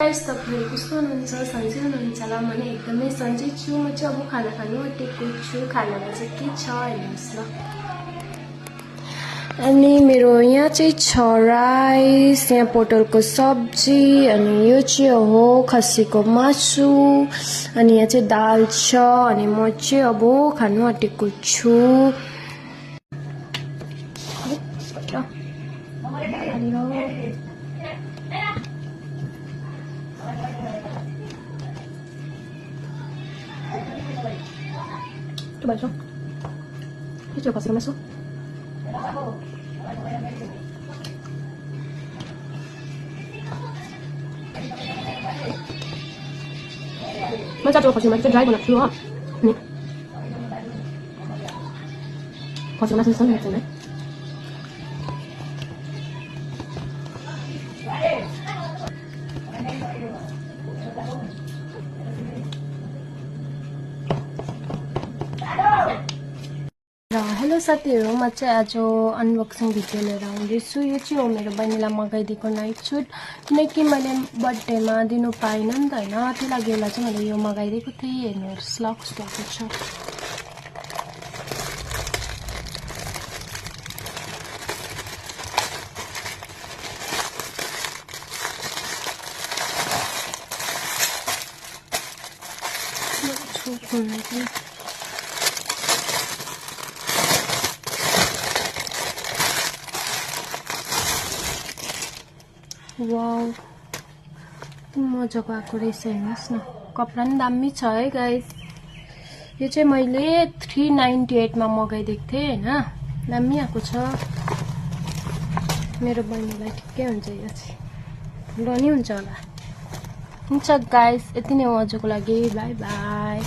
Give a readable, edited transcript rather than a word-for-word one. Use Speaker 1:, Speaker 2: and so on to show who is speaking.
Speaker 1: Guys तपाईहरु कस्तो हुनुहुन्छ सन्चै हुनुहुन्छ होला म एकदमै सन्चै छु म चाहिँ अब खाना खानु आँटेको छु खानामा चाहिँ के छ हेर्नुस् ल अनि मेरो यहाँ चाहिँ छ राइस यहाँ पोटलको सब्जी अनि यो चाहिँ हो खसीको मासु अनि यहाँ चाहिँ दाल छ अनि म चाहिँ अब खानु आँटेको छु Coba dong. Ini coba kasih masuk. Masa coba kasih masuk dry banget dulu. Nih. Kasih masuk sana sini. Hello साथीहरु म चाहिँ आज अनबक्सिङ भिडियो लिएर आउँदैछु यो चाहिँ हो मेरो बहिनीलाई मगाइदिएको नाइट सुट किनकि मैले बर्थडेमा दिनु पाइन नि त हैन त्यही लागि होला चाहिँ मैले यो मगाइदिएको थिएँ हेर्नुस् ल कस्तो छ वाउ मजाको आएको रहेछ हेर्नुस् न कपडा पनि दामी छ है गाइस यो चाहिँ मैले 398 मा मगाइदिएको थिएँ हैन दामी आएको छ मेरो बहिनीलाई ठिकै हुन्छ यो चाहिँ लो नि हुन्छ होला हुन्छ गाइस यति नै हो आजको लागि बाइ बाइ